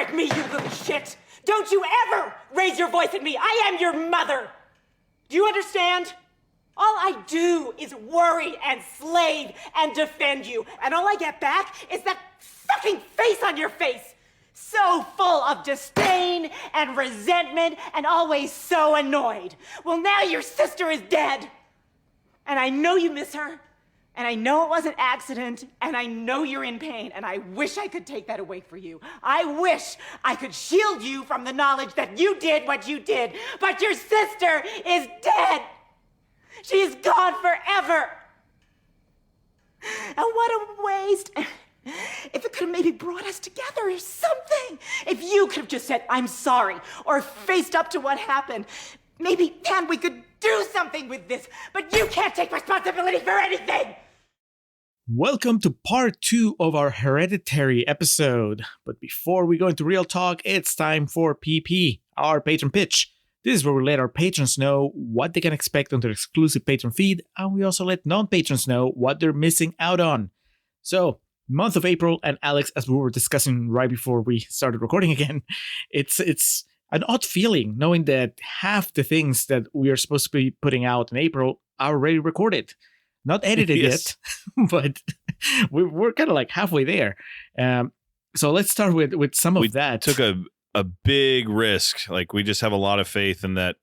at me, you little shit! Don't you ever raise your voice at me! I am your mother! Do you understand? All I do is worry and slave and defend you, and all I get back is that fucking face on your face! So full of disdain and resentment and always so annoyed. Well, now your sister is dead. And I know you miss her. And I know it was an accident. And I know you're in pain. And I wish I could take that away for you. I wish I could shield you from the knowledge that you did what you did. But your sister is dead. She's gone forever. And what a waste. If it could have maybe brought us together or something. If you could have just said, I'm sorry, or faced up to what happened. Maybe then we could do something with this. But you can't take responsibility for anything. Welcome to part 2 of our Hereditary episode. But before we go into real talk, it's time for PP, our patron pitch. This is where we let our patrons know what they can expect on their exclusive patron feed, and we also let non-patrons know what they're missing out on. So, month of April, and Alex, as we were discussing right before we started recording again, it's an odd feeling knowing that half the things that we are supposed to be putting out in April are already recorded. Not edited yet, but we're kind of like halfway there. So let's start with some of that. We took a big risk. Like, we just have a lot of faith in that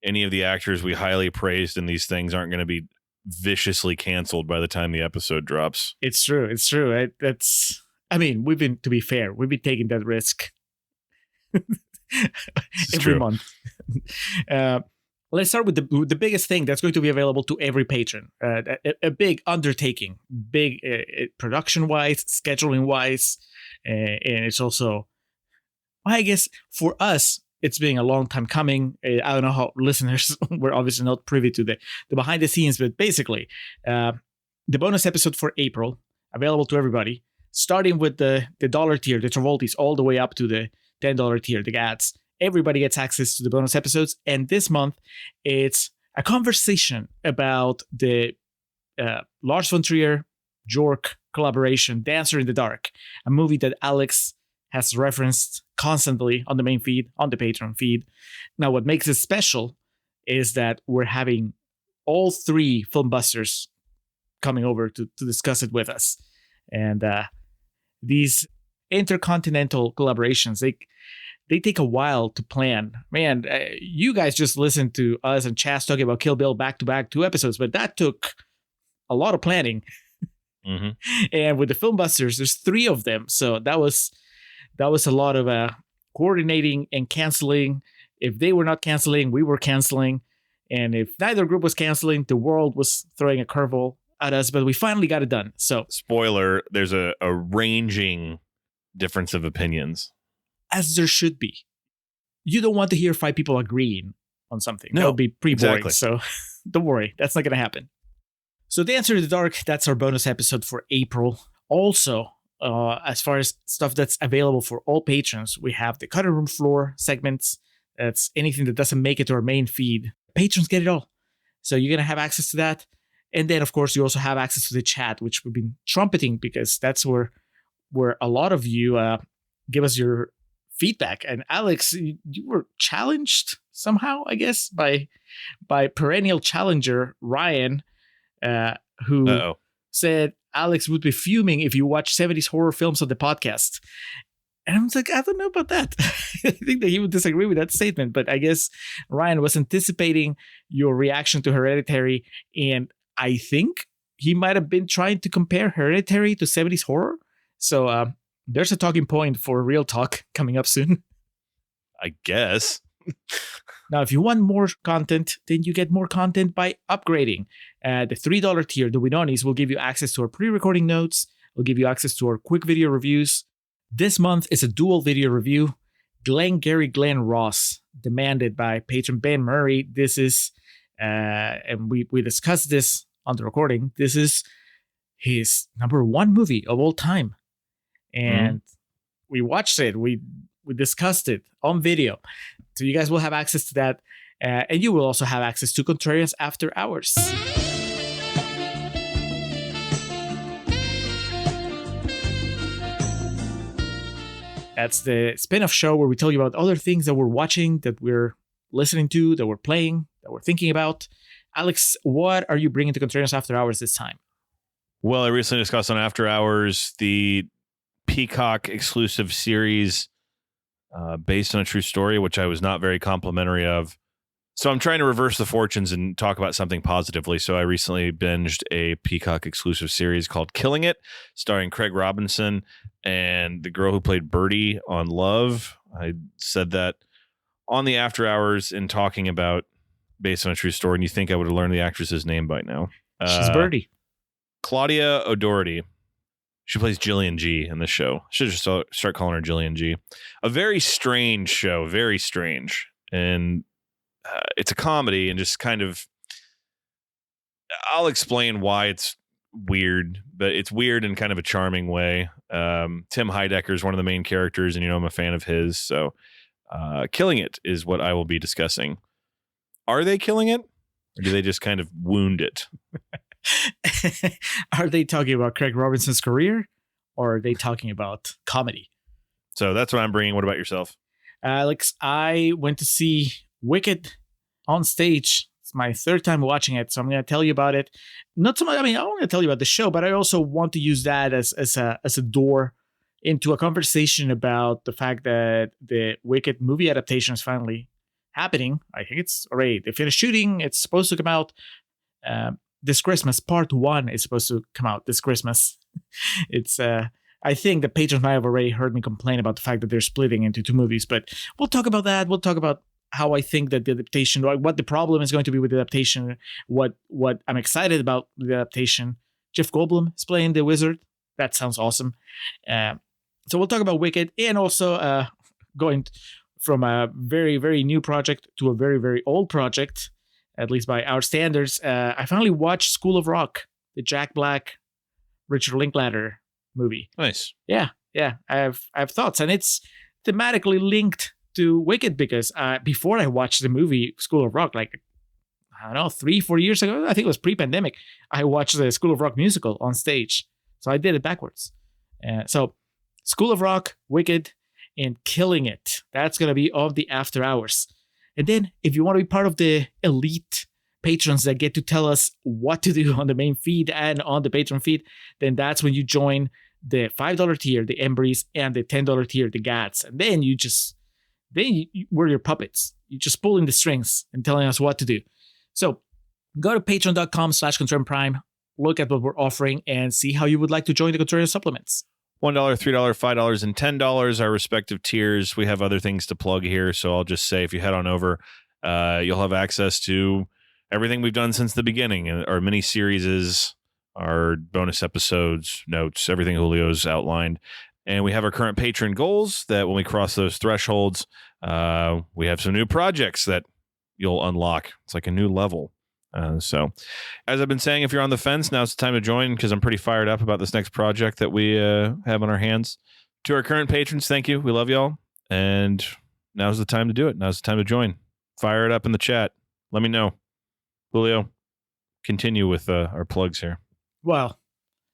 any of the actors we highly praised in these things aren't going to be viciously canceled by the time the episode drops. It's true. We've been taking that risk every month. Let's start with the biggest thing that's going to be available to every patron. A big undertaking, big production-wise, scheduling-wise, and it's also, I guess, for us, it's been a long time coming. I don't know how listeners, we're obviously not privy to the behind the scenes, but basically, the bonus episode for April, available to everybody, starting with the dollar tier, the Travoltis, all the way up to the $10 tier, the GADs. Everybody gets access to the bonus episodes. And this month, it's a conversation about the Lars von Trier, Bjork collaboration, Dancer in the Dark, a movie that Alex has referenced constantly on the main feed, on the Patreon feed. Now, what makes it special is that we're having all 3 film busters coming over to discuss it with us. And these intercontinental collaborations, they take a while to plan. Man, you guys just listened to us and Chaz talking about Kill Bill back-to-back 2 episodes, but that took a lot of planning. Mm-hmm. And with the film busters, there's 3 of them. So that was a lot of coordinating and canceling. If they were not canceling, we were canceling. And if neither group was canceling, the world was throwing a curveball at us. But we finally got it done. So, spoiler, there's a ranging difference of opinions. As there should be. You don't want to hear 5 people agreeing on something. No, that would be pretty boring. Exactly. So don't worry. That's not going to happen. So Dancer in the Dark, that's our bonus episode for April. Also, as far as stuff that's available for all patrons, we have the cutting room floor segments. That's anything that doesn't make it to our main feed. Patrons get it all. So you're going to have access to that. And then, of course, you also have access to the chat, which we've been trumpeting because that's where a lot of you give us your feedback. And Alex, you were challenged somehow, I guess, by perennial challenger Ryan, who said Alex would be fuming if you watch 70s horror films on the podcast. And I was like, I don't know about that. I think that he would disagree with that statement. But I guess Ryan was anticipating your reaction to Hereditary. And I think he might have been trying to compare Hereditary to 70s horror. So there's a talking point for real talk coming up soon. I guess. Now, if you want more content, then you get more content by upgrading. The $3 tier, the Winonis, will give you access to our pre-recording notes. Will give you access to our quick video reviews. This month is a dual video review. Glengarry Glen Ross, demanded by patron Ben Murray. This is, and we discussed this on the recording, this is his #1 movie of all time. And we watched it. We discussed it on video. So you guys will have access to that. And you will also have access to Contrarians After Hours. That's the spin-off show where we tell you about other things that we're watching, that we're listening to, that we're playing, that we're thinking about. Alex, what are you bringing to Contrarians After Hours this time? Well, I recently discussed on After Hours the Peacock exclusive series based on a true story, which I was not very complimentary of. So I'm trying to reverse the fortunes and talk about something positively. So I recently binged a Peacock exclusive series called Killing It, starring Craig Robinson and the girl who played Birdie on Love. I said that on the After Hours in talking about based on a true story, and you think I would have learned the actress's name by now. She's Birdie. Claudia O'Doherty. She plays Jillian G in the show. Should just start calling her Jillian G. A very strange show, very strange. And it's a comedy, and just kind of, I'll explain why it's weird, but it's weird in kind of a charming way. Tim Heidecker is one of the main characters, and I'm a fan of his. So Killing It is what I will be discussing. Are they killing it? Or do they just kind of wound it? Are they talking about Craig Robinson's career, or are they talking about comedy? So that's what I'm bringing. What about yourself? Alex, I went to see Wicked on stage. It's my third time watching it, so I'm going to tell you about it. Not so much. I mean, I want to tell you about the show, but I also want to use that as a door into a conversation about the fact that the Wicked movie adaptation is finally happening. I think it's already, they finished shooting. It's supposed to come out this Christmas. Part 1 is supposed to come out this Christmas. It's I think the patrons might have already heard me complain about the fact that they're splitting into 2 movies, but we'll talk about that. We'll talk about how I think that the adaptation, what the problem is going to be with the adaptation, what I'm excited about the adaptation. Jeff Goldblum is playing the wizard. That sounds awesome. So we'll talk about Wicked, and also going from a very, very new project to a very, very old project, at least by our standards. I finally watched School of Rock, the Jack Black, Richard Linklater movie. Nice. Yeah. I have thoughts, and it's thematically linked to Wicked because before I watched the movie School of Rock, like, I don't know, 3-4 years ago, I think it was pre-pandemic, I watched the School of Rock musical on stage. So I did it backwards. So School of Rock, Wicked, and Killing It. That's going to be of the After Hours. And then if you want to be part of the elite patrons that get to tell us what to do on the main feed and on the Patreon feed, then that's when you join the $5 tier, the Embries, and the $10 tier, the Gats. And then we're your puppets. You're just pulling the strings and telling us what to do. So go to patreon.com/Contrarian Prime, look at what we're offering, and see how you would like to join the Contrarian supplements. $1, $3, $5, and $10, our respective tiers. We have other things to plug here, so I'll just say if you head on over, you'll have access to everything we've done since the beginning, our mini series, our bonus episodes, notes, everything Julio's outlined. And we have our current patron goals that when we cross those thresholds, we have some new projects that you'll unlock. It's like a new level. So as I've been saying, if you're on the fence, now's the time to join because I'm pretty fired up about this next project that we have on our hands. To our current patrons, thank you. We love y'all. And now's the time to do it. Now's the time to join. Fire it up in the chat. Let me know. Julio, continue with our plugs here. Well,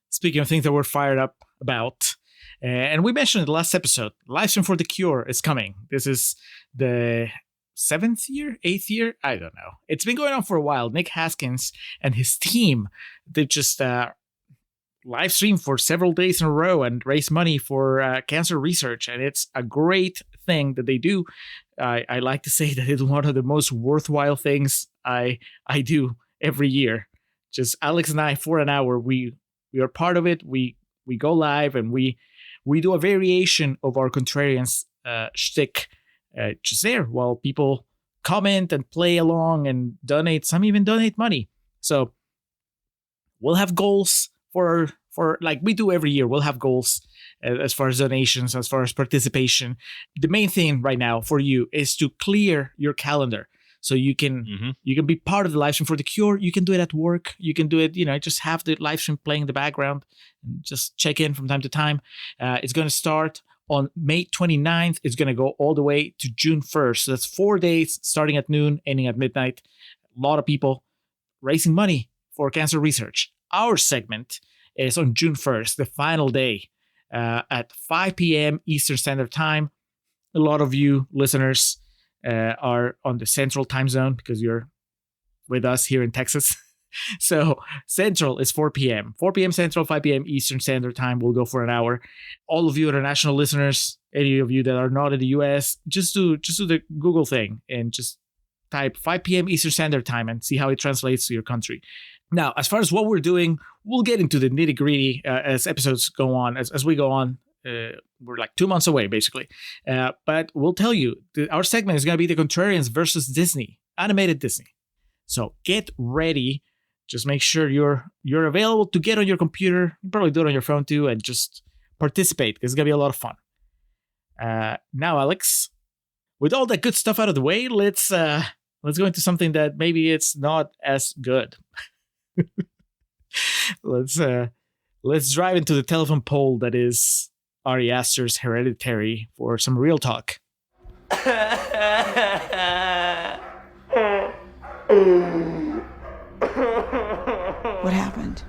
speaking of things that we're fired up about, and we mentioned in the last episode, Livestream for the Cure is coming. This is the 7th year, 8th year? I don't know. It's been going on for a while. Nick Haskins and his team, they just live stream for several days in a row and raise money for cancer research. And it's a great thing that they do. I like to say that it's one of the most worthwhile things I do every year. Just Alex and I, for an hour, we are part of it. We go live and we do a variation of our Contrarians shtick just there while people comment and play along and donate. Some even donate money. So we'll have goals for like we do every year. We'll have goals as far as donations, as far as participation. The main thing right now for you is to clear your calendar. So you can be part of the live stream for the Cure. You can do it at work. You can do it, just have the live stream playing in the background and just check in from time to time. It's going to start on May 29th. It's going to go all the way to June 1st. So that's 4 days, starting at noon, ending at midnight. A lot of people raising money for cancer research. Our segment is on June 1st, the final day. at 5 p.m. Eastern Standard Time. A lot of you listeners are on the Central Time Zone because you're with us here in Texas. So Central is 4 p.m. 4 p.m. Central, 5 p.m. Eastern Standard Time. We'll go for an hour. All of you international listeners, any of you that are not in the US, just do the Google thing and just type 5 p.m. Eastern Standard Time and see how it translates to your country. Now, as far as what we're doing, we'll get into the nitty gritty as episodes go on. As we go on, we're like 2 months away, basically. But we'll tell you, our segment is going to be the Contrarians versus Disney, animated Disney. So get ready. Just make sure you're available to get on your computer. You probably do it on your phone too, and just participate because it's going to be a lot of fun. Now, Alex, with all that good stuff out of the way, let's go into something that maybe it's not as good. Let's drive into the telephone pole that is Ari Aster's Hereditary for some real talk. What happened?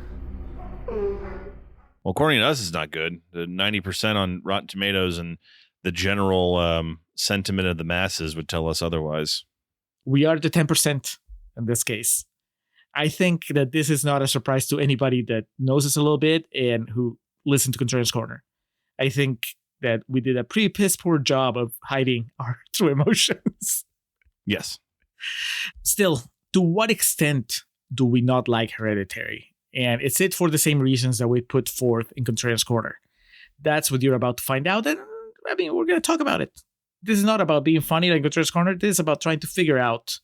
Well, according to us, it's not good. The 90% on Rotten Tomatoes and the general sentiment of the masses would tell us otherwise. We are the 10% in this case. I think that this is not a surprise to anybody that knows us a little bit and who listened to Contrarians Corner. I think that we did a pretty piss poor job of hiding our true emotions. Yes. Still, to what extent do we not like Hereditary? And it's it for the same reasons that we put forth in Contrarians Corner. That's what you're about to find out. And I mean, we're going to talk about it. This is not about being funny like Contrarians Corner. This is about trying to figure out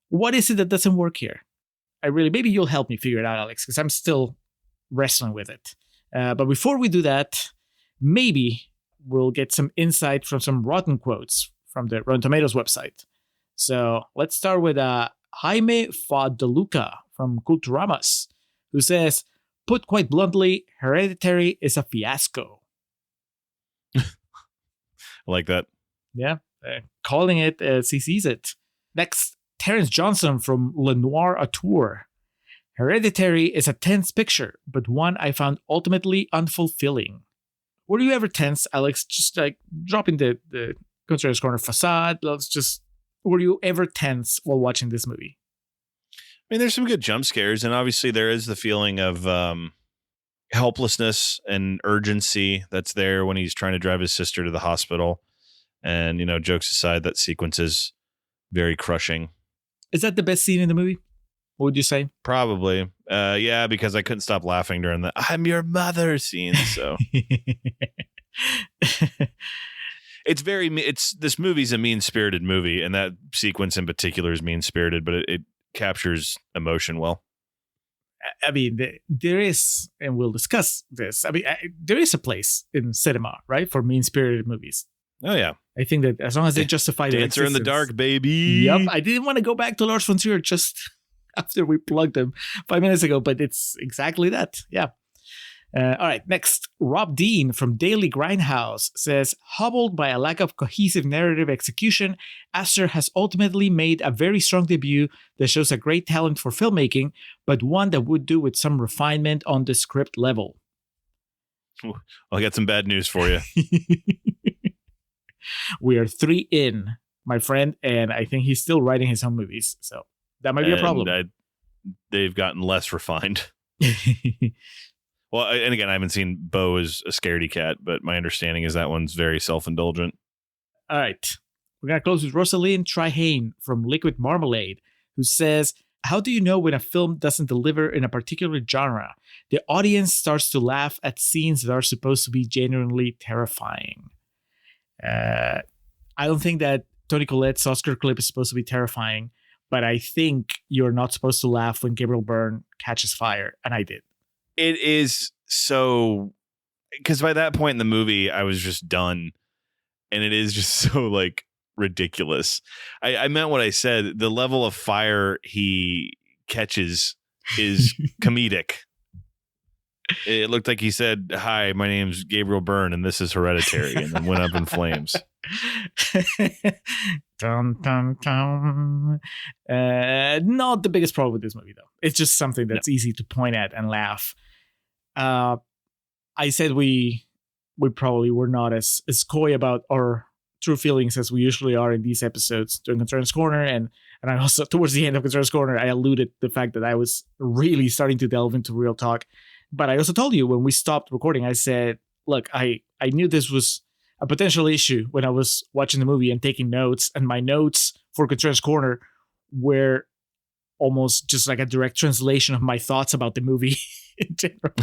what is it that doesn't work here. Maybe you'll help me figure it out, Alex, because I'm still wrestling with it. But before we do that, maybe we'll get some insight from some rotten quotes from the Rotten Tomatoes website. So let's start with Jaime Fadaluca from Culturamas, who says, put quite bluntly, Hereditary is a fiasco. I like that. Yeah, calling it as he sees it. Next, Terrence Johnson from Lenoir Autour. Hereditary is a tense picture, but one I found ultimately unfulfilling. Were you ever tense, Alex? Just like dropping the Contrarians Corner facade. Were you ever tense while watching this movie? I mean, there's some good jump scares, and obviously there is the feeling of helplessness and urgency that's there when he's trying to drive his sister to the hospital. And, jokes aside, that sequence is very crushing. Is that the best scene in the movie? What would you say? Probably. Yeah, because I couldn't stop laughing during the "I'm your mother" scene. So this movie's a mean-spirited movie, and that sequence in particular is mean-spirited, but it captures emotion well. I mean, there is, and we'll discuss this. I mean, there is a place in cinema, right, for mean-spirited movies. Oh, yeah. I think that as long as they justify their Dancer in the Dark, baby. Yep. I didn't want to go back to Lars von Trier just after we plugged him 5 minutes ago, but it's exactly that. Yeah. All right. Next, Rob Dean from Daily Grindhouse says, hobbled by a lack of cohesive narrative execution, Aster has ultimately made a very strong debut that shows a great talent for filmmaking, but one that would do with some refinement on the script level. Well, I got some bad news for you. We are 3 in, my friend, and I think he's still writing his own movies, so that might be a problem. They've gotten less refined. Well, and again, I haven't seen Bo as a scaredy cat, but my understanding is that one's very self-indulgent. All right. We're going to close with Rosalind Trihane from Liquid Marmalade, who says, how do you know when a film doesn't deliver in a particular genre? The audience starts to laugh at scenes that are supposed to be genuinely terrifying. I don't think that Toni Collette's Oscar clip is supposed to be terrifying, but I think you're not supposed to laugh when Gabriel Byrne catches fire, and I did. It is so, because by that point in the movie, I was just done, and it is just so like ridiculous. I meant what I said. The level of fire he catches is comedic. It looked like he said, "Hi, my name's Gabriel Byrne, and this is Hereditary," and then went up in flames. Dum, dum, dum. Not the biggest problem with this movie, though. It's just something that's easy to point at and laugh. I said we we probably were not as coy about our true feelings as we usually are in these episodes during Contrarians Corner. And I also, towards the end of Contrarians Corner, I alluded the fact that I was really starting to delve into real talk. But I also told you when we stopped recording, I said, look, I knew this was a potential issue when I was watching the movie and taking notes. And my notes for Contrarians Corner were almost just like a direct translation of my thoughts about the movie in general.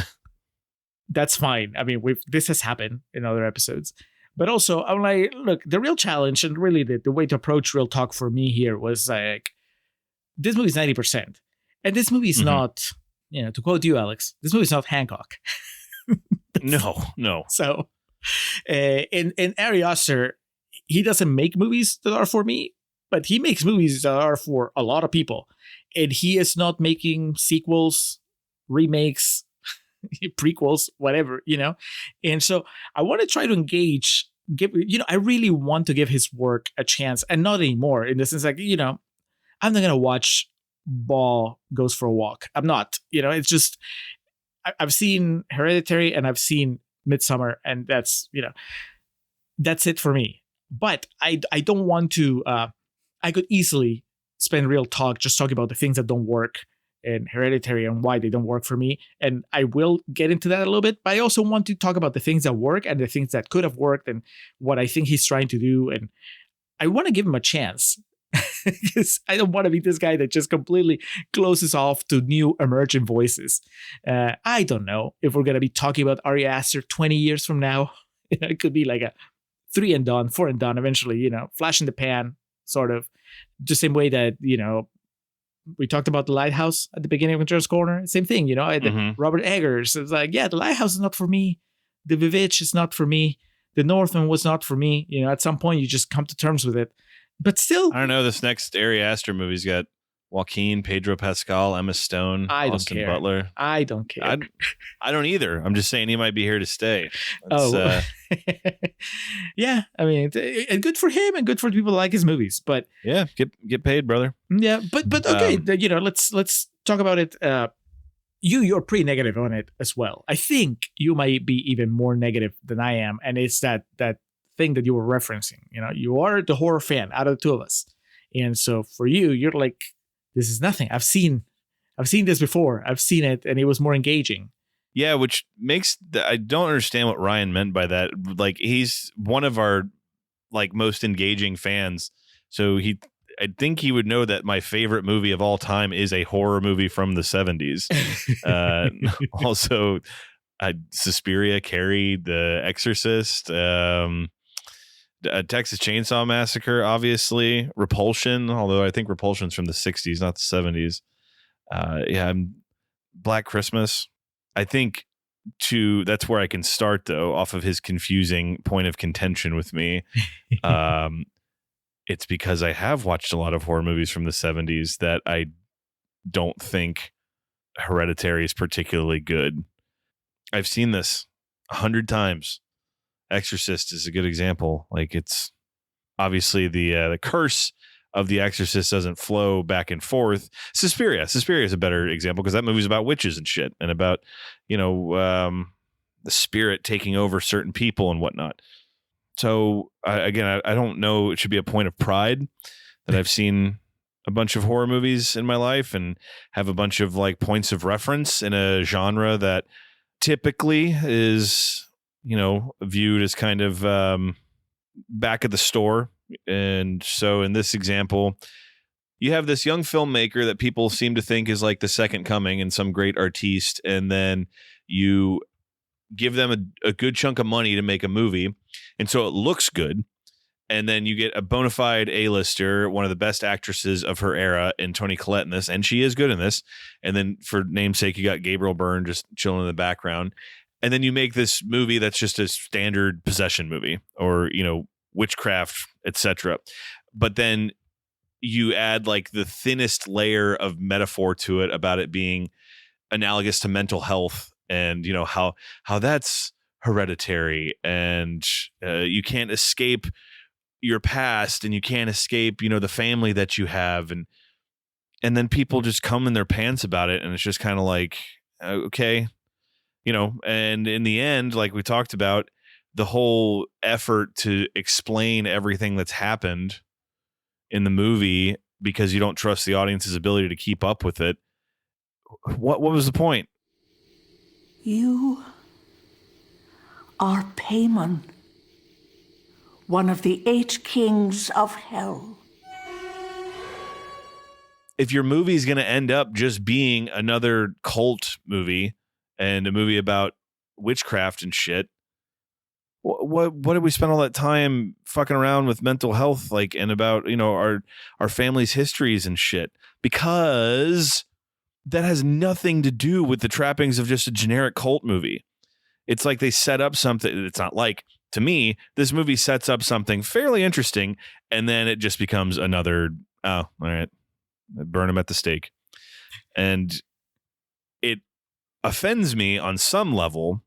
That's fine. I mean, this has happened in other episodes. But also, I'm like, look, the real challenge and really the way to approach real talk for me here was like, this movie is 90%. And this movie is not, to quote you, Alex, this movie is not Hancock. No. So, and Ari Aster, he doesn't make movies that are for me, but he makes movies that are for a lot of people. And he is not making sequels, remakes, prequels, whatever, And so I want to try to engage, I really want to give his work a chance, and not anymore in the sense like, I'm not going to watch Ball Goes for a Walk. I'm not, it's just, I've seen Hereditary and I've seen Midsommar, and that's it for me. But I don't want to, I could easily spend real talk just talking about the things that don't work in Hereditary and why they don't work for me. And I will get into that a little bit, but I also want to talk about the things that work and the things that could have worked and what I think he's trying to do. And I want to give him a chance because I don't want to be this guy that just completely closes off to new emerging voices. I don't know if we're going to be talking about Ari Aster 20 years from now. It could be like a 3 and done, 4 and done eventually, flash in the pan, sort of. The same way that, we talked about The Lighthouse at the beginning of Contrarians Corner. Same thing, Robert Eggers. It's like, yeah, The Lighthouse is not for me. The Vivitch is not for me. The Northman was not for me. At some point you just come to terms with it. But still, I don't know. This next Ari Aster movie's got Joaquin, Pedro Pascal, Emma Stone, Austin Butler. I don't care. I don't either. I'm just saying he might be here to stay. Yeah. I mean, and good for him and good for people that like his movies. But yeah, get paid, brother. Yeah, but okay. Let's talk about it. You're pretty negative on it as well. I think you might be even more negative than I am, and it's that thing that you were referencing. You are the horror fan out of the two of us, and so for you, you're like, this is nothing. I've seen this before. I've seen it, and it was more engaging. Yeah, which makes I don't understand what Ryan meant by that. Like, he's one of our most engaging fans, so I think he would know that my favorite movie of all time is a horror movie from the 70s. Also, Suspiria, Carrie, The Exorcist, Texas Chainsaw Massacre, obviously, Repulsion, although I think Repulsion's from the 60s, not the 70s. Black Christmas. I think that's where I can start, though, off of his confusing point of contention with me. It's because I have watched a lot of horror movies from the 70s that I don't think Hereditary is particularly good. I've seen this 100 times. Exorcist is a good example. Like, it's obviously the curse of The Exorcist doesn't flow back and forth. Suspiria is a better example because that movie's about witches and shit and about, the spirit taking over certain people and whatnot. So I don't know. It should be a point of pride that I've seen a bunch of horror movies in my life and have a bunch of points of reference in a genre that typically is, viewed as kind of back at the store. And so in this example, you have this young filmmaker that people seem to think is like the second coming and some great artiste. And then you give them a good chunk of money to make a movie. And so it looks good. And then you get a bona fide A-lister, one of the best actresses of her era, in Toni Collette in this. And she is good in this. And then for namesake, you got Gabriel Byrne just chilling in the background. And then you make this movie that's just a standard possession movie or, witchcraft, etc. But then you add the thinnest layer of metaphor to it about it being analogous to mental health and, how that's hereditary and you can't escape your past and you can't escape, the family that you have. And then people just come in their pants about it. And it's just kind of like, okay. And in the end, like we talked about, the whole effort to explain everything that's happened in the movie because you don't trust the audience's ability to keep up with it. What was the point? You are Paimon, one of the 8 kings of hell. If your movie is going to end up just being another cult movie and a movie about witchcraft and shit, what did we spend all that time fucking around with mental health, like, and about, you know, our family's histories and shit? Because that has nothing to do with the trappings of just a generic cult movie. It's like they set up something. It's not like, to me, this movie sets up something fairly interesting, and then it just becomes another, oh, all right, burn them at the stake. And it offends me on some level.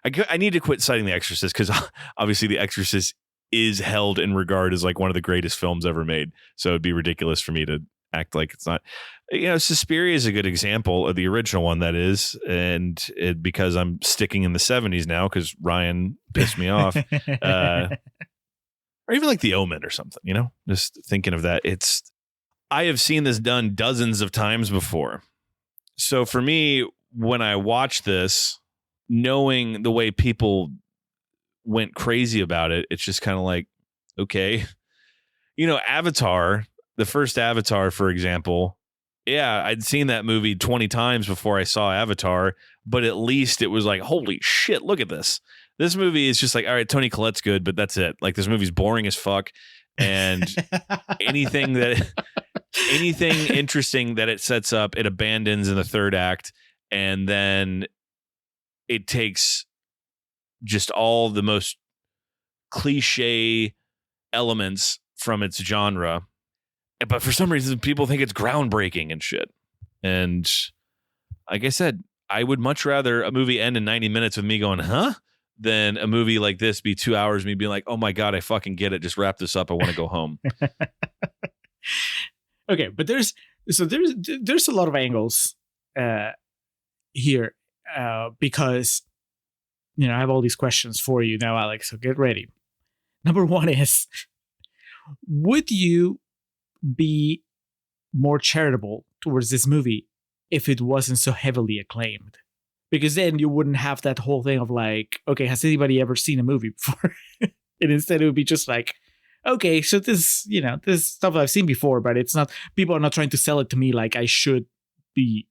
I need to quit citing The Exorcist, because obviously The Exorcist is held in regard as like one of the greatest films ever made. So it'd be ridiculous for me to act like it's not. You know, Suspiria is a good example of the original one, that is. And because I'm sticking in the 70s now, because Ryan pissed me off. Or even like The Omen or something, you know, just thinking of that. I have seen this done dozens of times before. So for me, when I watch this, knowing the way people went crazy about it, it's just kind of like, okay, you know, Avatar, the first Avatar, for example. Yeah, I'd seen that movie 20 times before I saw Avatar, but at least it was like, holy shit, look at this. This movie is just like, all right, Toni Collette's good, but that's it. Like, this movie's boring as fuck. And anything interesting that it sets up, it abandons in the third act. And then it takes just all the most cliche elements from its genre. But for some reason, people think it's groundbreaking and shit. And like I said, I would much rather a movie end in 90 minutes with me going, huh? Than a movie like this be 2 hours, me being like, oh my God, I fucking get it. Just wrap this up. I want to go home. Okay, but there's a lot of angles here because, you know, I have all these questions for you now, Alex. So get ready. Number one is, would you be more charitable towards this movie if it wasn't so heavily acclaimed? Because then you wouldn't have that whole thing of like, okay, has anybody ever seen a movie before? And instead it would be just like, okay, so this, you know, this stuff I've seen before, but it's not, people are not trying to sell it to me like I should be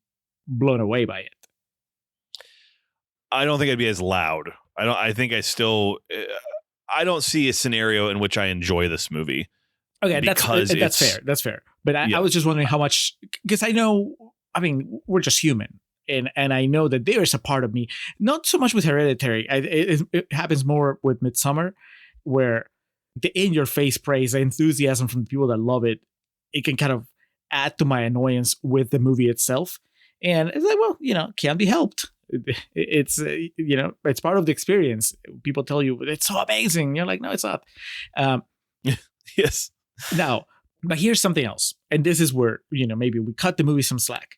blown away by it. I don't think I'd be as loud. I don't see a scenario in which I enjoy this movie. Okay, that's fair. That's fair. But I was just wondering how much, because I know, I mean, we're just human. And I know that there is a part of me, not so much with Hereditary. It happens more with Midsommar, where the in-your-face praise, the enthusiasm from the people that love it, it can kind of add to my annoyance with the movie itself. And it's like, well, you know, can't be helped. It's, you know, it's part of the experience. People tell you, it's so amazing. You're like, no, it's not. Yes. Now, but here's something else. And this is where, you know, maybe we cut the movie some slack.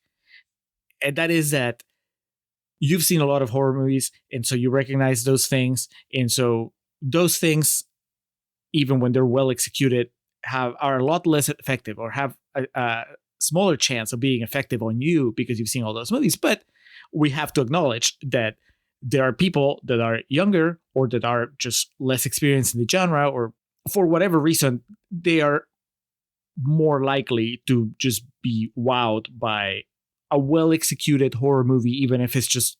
And that is that you've seen a lot of horror movies, and so you recognize those things. And so those things, even when they're well executed, are a lot less effective, or have a smaller chance of being effective on you because you've seen all those movies. But we have to acknowledge that there are people that are younger, or that are just less experienced in the genre, or for whatever reason, they are more likely to just be wowed by a well-executed horror movie, even if it's just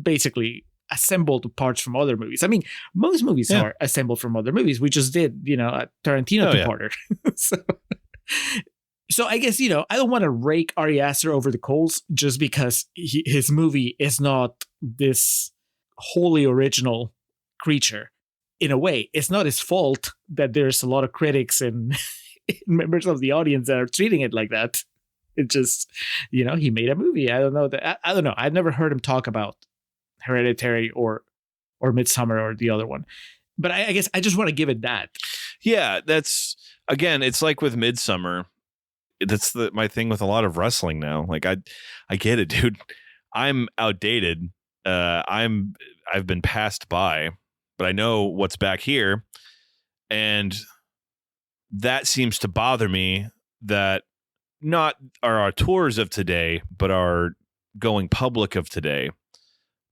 basically assembled parts from other movies. I mean, most movies are assembled from other movies. We just did, you know, a Tarantino two-parter. So I guess, you know, I don't want to rake Ari Aster over the coals just because his movie is not this wholly original creature. In a way, it's not his fault that there's a lot of critics and members of the audience that are treating it like that. It just, you know, he made a movie. I don't know that. I don't know. I've never heard him talk about Hereditary or Midsommar or the other one, but I guess I just want to give it that. Yeah, that's, again, it's like with Midsommar. That's my thing with a lot of wrestling now. Like I get it, dude. I'm outdated. I've been passed by but I know what's back here. And that seems to bother me, that not our tours of today, but our going public of today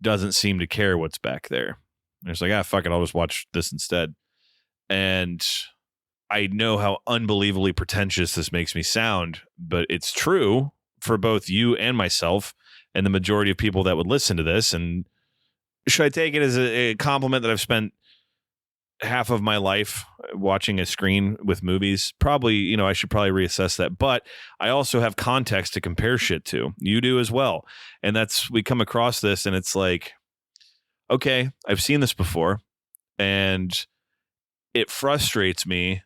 doesn't seem to care what's back there. And it's like, fuck it, I'll just watch this instead. And I know how unbelievably pretentious this makes me sound, but it's true for both you and myself and the majority of people that would listen to this. And should I take it as a compliment that I've spent half of my life watching a screen with movies? Probably, I should probably reassess that. But I also have context to compare shit to. You do as well. And we come across this and it's like, okay, I've seen this before and it frustrates me.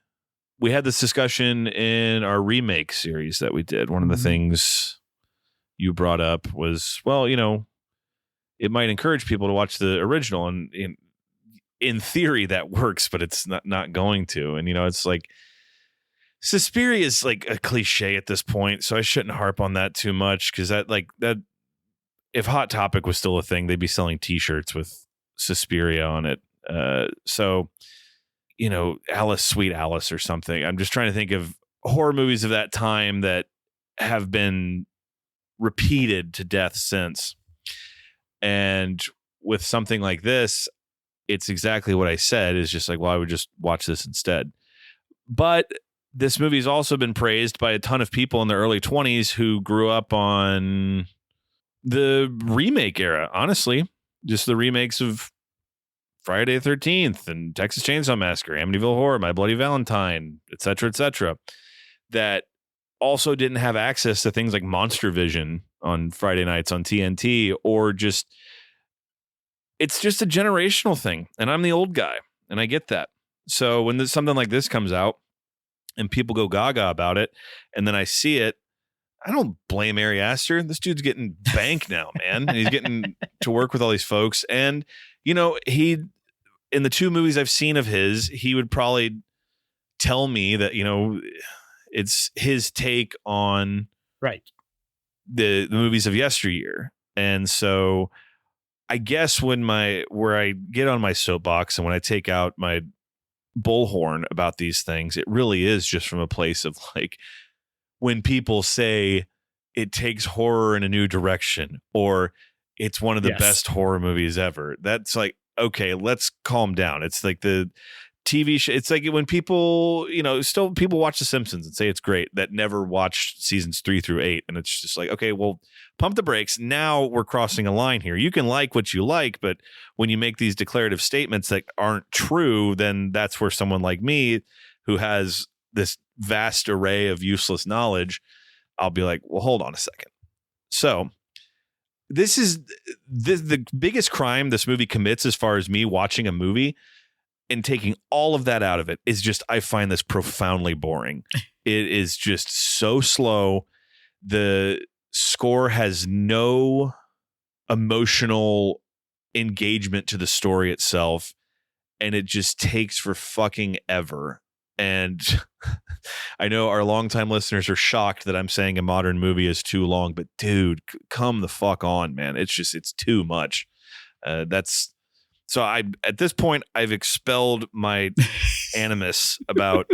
We had this discussion in our remake series that we did. One of the things you brought up was, well, it might encourage people to watch the original, and in theory that works, but it's not going to. And it's like Suspiria is like a cliche at this point, so I shouldn't harp on that too much, because that if Hot Topic was still a thing, they'd be selling T-shirts with Suspiria on it. So Alice, Sweet Alice or something. I'm just trying to think of horror movies of that time that have been repeated to death since. And with something like this, it's exactly what I said, is just like, well, I would just watch this instead. But this movie's also been praised by a ton of people in the early 20s who grew up on the remake era, honestly. Just the remakes of Friday the 13th and Texas Chainsaw Massacre, Amityville Horror, My Bloody Valentine, etc., that also didn't have access to things like Monster Vision on Friday nights on TNT, or just, it's just a generational thing. And I'm the old guy, and I get that. So when something like this comes out and people go gaga about it, and then I see it, I don't blame Ari Aster. This dude's getting bank now, man. And he's getting to work with all these folks. And, he, in the 2 movies I've seen of his, he would probably tell me that, it's his take on the movies of yesteryear. And so I guess where I get on my soapbox and when I take out my bullhorn about these things, it really is just from a place of like, when people say it takes horror in a new direction, or it's one of the best horror movies ever, that's like, okay, let's calm down. It's like the TV show. It's like when people, still people watch The Simpsons and say it's great, that never watched seasons 3 through 8. And it's just like, okay, well, pump the brakes. Now we're crossing a line here. You can like what you like, but when you make these declarative statements that aren't true, then that's where someone like me, who has this vast array of useless knowledge, I'll be like, well, hold on a second. So this is the biggest crime this movie commits, as far as me watching a movie and taking all of that out of it, is just, I find this profoundly boring. It is just so slow. The score has no emotional engagement to the story itself, and it just takes for fucking ever. And I know our longtime listeners are shocked that I'm saying a modern movie is too long, but dude, come the fuck on, man. It's too much. So at this point, I've expelled my animus about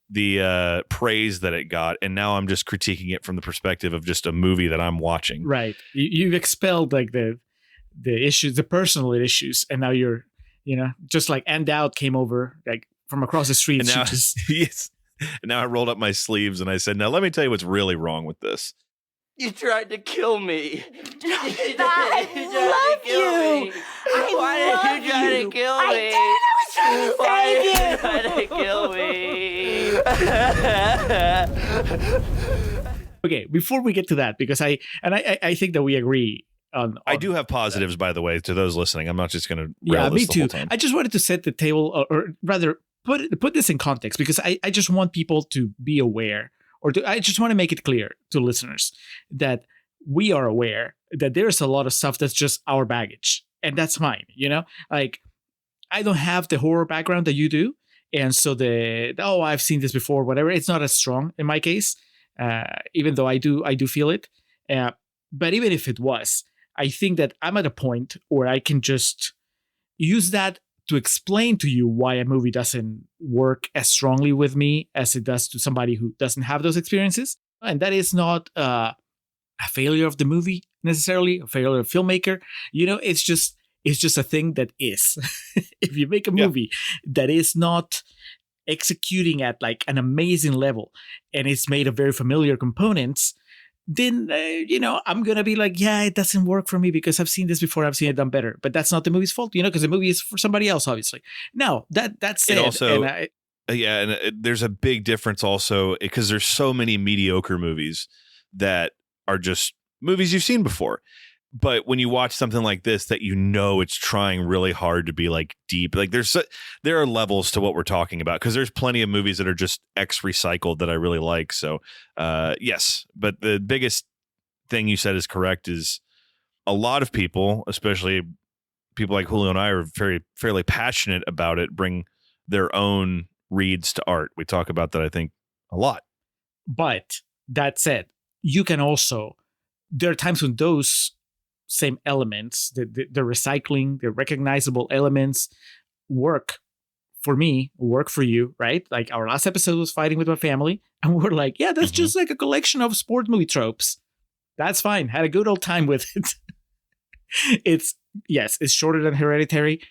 the praise that it got, and now I'm just critiquing it from the perspective of just a movie that I'm watching. Right. You've expelled like the issues, the personal issues, and now you're, just like End Out came over like from across the street. And now, yes. And now I rolled up my sleeves and I said, now let me tell you what's really wrong with this. You tried to kill me. I love you. Why did you try to kill me? I did. I was trying to Why did you try to kill me? Okay, before we get to that, because I think that we agree on I do have positives, by the way, to those listening. I'm not just going to me too. I just wanted to set the table, or rather put this in context, because I just want people to be aware, I just want to make it clear to listeners that we are aware that there's a lot of stuff that's just our baggage, and that's fine. Like, I don't have the horror background that you do, and so I've seen this before, whatever. It's not as strong in my case, even though I do feel it. But even if it was, I think that I'm at a point where I can just use that to explain to you why a movie doesn't work as strongly with me as it does to somebody who doesn't have those experiences. And that is not a failure of the movie necessarily, a failure of filmmaker. It's just a thing that is. If you make a movie that is not executing at like an amazing level and it's made of very familiar components, then I'm gonna be like, yeah, it doesn't work for me because I've seen this before, I've seen it done better. But that's not the movie's fault, because the movie is for somebody else, obviously. Now that's it. Also, there's a big difference also because there's so many mediocre movies that are just movies you've seen before. But when you watch something like this, that it's trying really hard to be like deep, like there are levels to what we're talking about, because there's plenty of movies that are just X recycled that I really like. So yes, but the biggest thing you said is correct. Is a lot of people, especially people like Julio and I, are fairly passionate about it, bring their own reads to art. We talk about that, I think, a lot. But that said, you can also, there are times when those same elements, the recycling, the recognizable elements work for me, work for you, right? Like our last episode was Fighting with My Family, and we're like, yeah, that's just like a collection of sport movie tropes. That's fine. Had a good old time with it. It's shorter than Hereditary.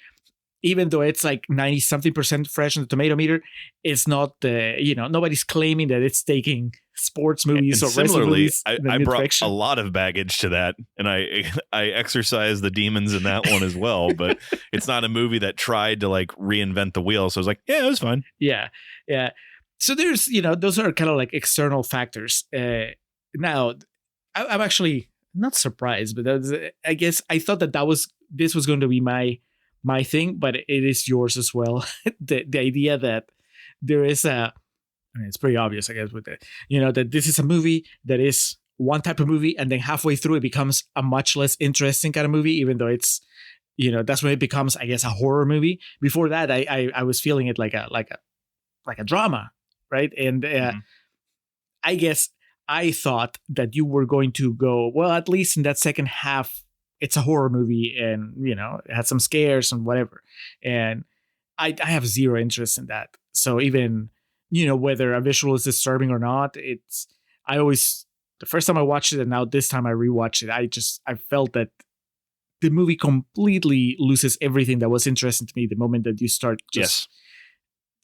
Even though it's like 90-something% fresh on the tomato meter, it's not nobody's claiming that it's taking sports movies or similarly, movies. I brought a lot of baggage to that, and I exercised the demons in that one as well. But it's not a movie that tried to like reinvent the wheel. So I was like, yeah, it was fine. Yeah. So there's those are kind of like external factors. Now, I'm actually not surprised, but I guess I thought this was going to be my thing, but it is yours as well. the idea that there is it's pretty obvious, I guess, with it, that this is a movie that is one type of movie, and then halfway through it becomes a much less interesting kind of movie, even though it's, that's when it becomes, I guess, a horror movie. Before that, I was feeling it like a drama, right? And I guess I thought that you were going to go, well, at least in that second half, it's a horror movie, and it had some scares and whatever. And I have zero interest in that. So even whether a visual is disturbing or not, the first time I watched it and now this time I rewatched it, I felt that the movie completely loses everything that was interesting to me the moment that you start just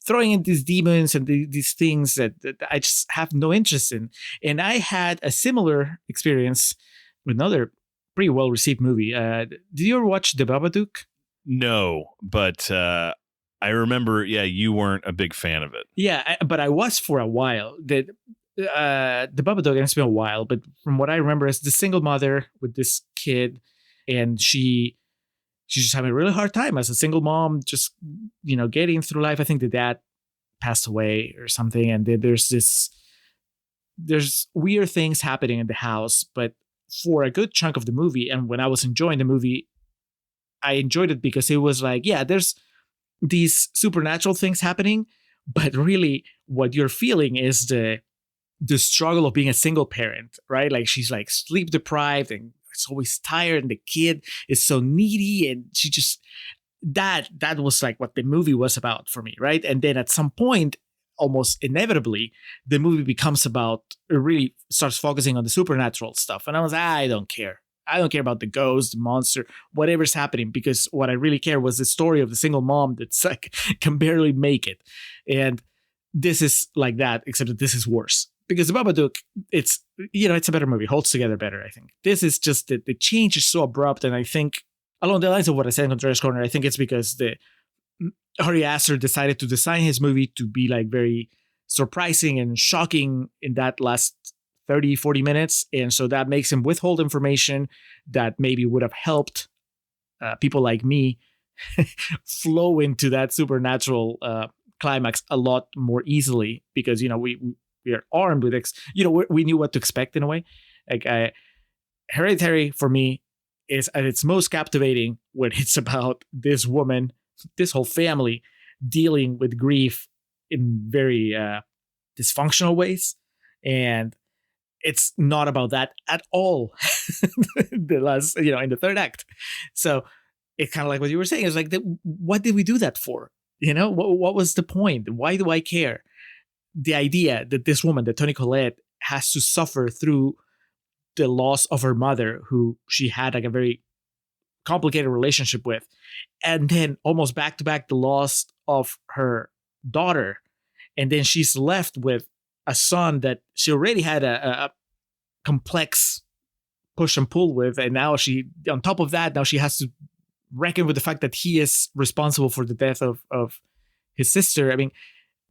throwing in these demons and these things that I just have no interest in. And I had a similar experience with another pretty well received movie. Did you ever watch The Babadook? No, but I remember, you weren't a big fan of it. Yeah, but I was for a while. The Babadook, and it's been a while, but from what I remember, is the single mother with this kid, and she's just having a really hard time as a single mom, just getting through life. I think the dad passed away or something, and then there's weird things happening in the house. But for a good chunk of the movie, and when I was enjoying the movie, I enjoyed it because it was like, there's these supernatural things happening, but really what you're feeling is the struggle of being a single parent, right? Like she's like sleep deprived and it's always tired, and the kid is so needy, and she just that was like what the movie was about for me, right? And then at some point, almost inevitably, the movie becomes about, it really starts focusing on the supernatural stuff, and I was like, I don't care about the ghost, the monster, whatever's happening, because what I really care was the story of the single mom that's like can barely make it. And this is like that, except that this is worse, because The Babadook, it's a better movie, holds together better, I think. This is just the change is so abrupt, and I think along the lines of what I said in Contrarians Corner, I think it's because Ari Aster decided to design his movie to be like very surprising and shocking in that last 30-40 minutes, and so that makes him withhold information that maybe would have helped people like me flow into that supernatural climax a lot more easily, because we are armed with we knew what to expect in a way. Like Hereditary for me is at its most captivating when it's about this woman, this whole family dealing with grief in very dysfunctional ways, and it's not about that at all. The last, in the third act. So it's kind of like what you were saying. It's like, what did we do that for? You know, what was the point? Why do I care? The idea that this woman, that Toni Collette, has to suffer through the loss of her mother, who she had like a very complicated relationship with, and then almost back to back the loss of her daughter, and then she's left with a son that she already had a complex push and pull with, and now she, on top of that, now she has to reckon with the fact that he is responsible for the death of his sister. I mean,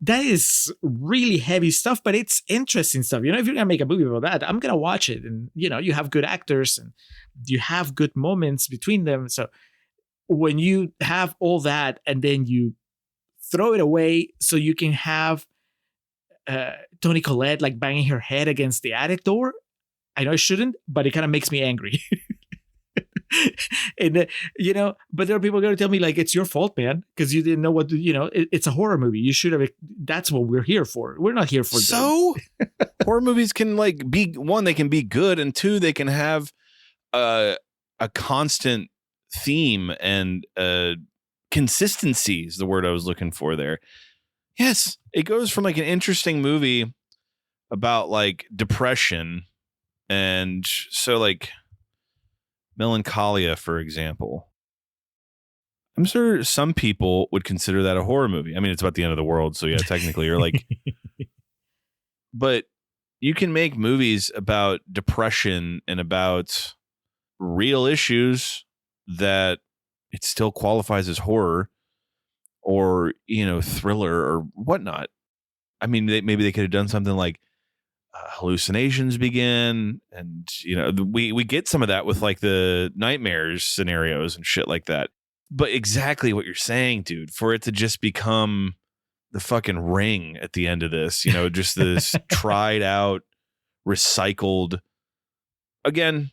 that is really heavy stuff, but it's interesting stuff. You know, if you're gonna make a movie about that, I'm gonna watch it. And you know, you have good actors and you have good moments between them. So when you have all that and then you throw it away so you can have Toni Collette like banging her head against the attic door, I know I shouldn't, but it kind of makes me angry. And you know, but there are people going to tell me like, it's your fault, man, because you didn't know what to, you know, it's a horror movie, you should have, that's what we're here for. We're not here for so horror movies can like be, one, they can be good, and two, they can have a constant theme and consistency is the word I was looking for there. Yes, it goes from like an interesting movie about like depression, and so like Melancholia, for example. I'm sure some people would consider that a horror movie. I mean, it's about the end of the world, so yeah, technically you're like, but you can make movies about depression and about real issues that it still qualifies as horror or, you know, thriller or whatnot. I mean, maybe they could have done something like hallucinations begin, and you know, we get some of that with like the nightmares scenarios and shit like that. But exactly what you're saying, dude, for it to just become the fucking Ring at the end of this, you know, just this tried out, recycled. Again,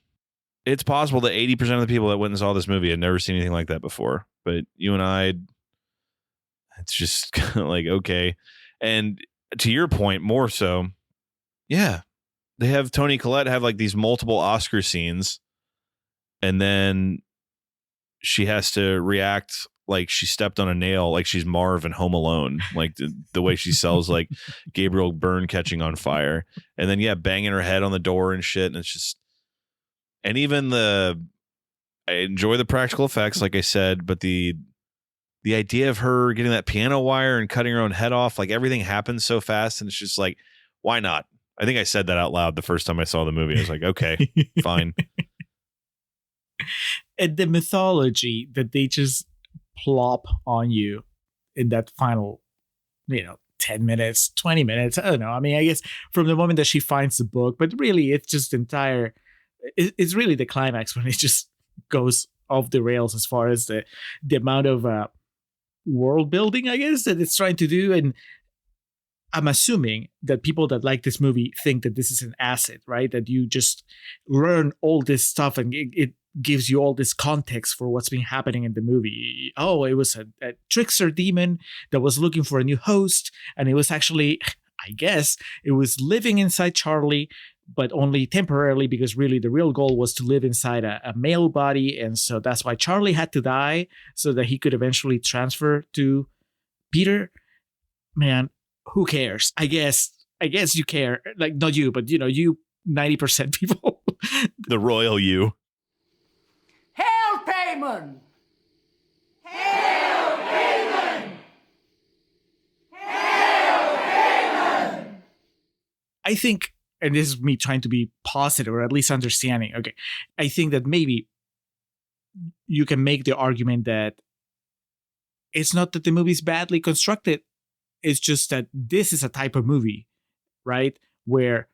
it's possible that 80% of the people that went and saw this movie had never seen anything like that before, but you and I, it's just kind of like, okay. And to your point, more so, yeah, they have Toni Collette have like these multiple Oscar scenes, and then she has to react like she stepped on a nail, like she's Marv in Home Alone, like the way she sells like Gabriel Byrne catching on fire, and then yeah, banging her head on the door and shit, and it's just, and even I enjoy the practical effects, like I said, but the idea of her getting that piano wire and cutting her own head off, like everything happens so fast, and it's just like, why not? I think I said that out loud the first time I saw the movie. I was like, okay, fine. And the mythology that they just plop on you in that final, you know, 10 minutes, 20 minutes. I don't know. I mean, I guess from the moment that she finds the book, but really it's just it's really the climax when it just goes off the rails as far as the amount of world building, I guess, that it's trying to do. And I'm assuming that people that like this movie think that this is an asset, right? That you just learn all this stuff and it gives you all this context for what's been happening in the movie. Oh, it was a trickster demon that was looking for a new host. And it was actually, I guess, it was living inside Charlie, but only temporarily, because really the real goal was to live inside a male body. And so that's why Charlie had to die so that he could eventually transfer to Peter. Man, who cares? I guess you care. Like, not you, but you know, you 90% people. The royal you. Hail Paimon! Hail Paimon! Hail Paimon! I think, and this is me trying to be positive or at least understanding. Okay. I think that maybe you can make the argument that it's not that the movie's badly constructed. It's just that this is a type of movie, right? Where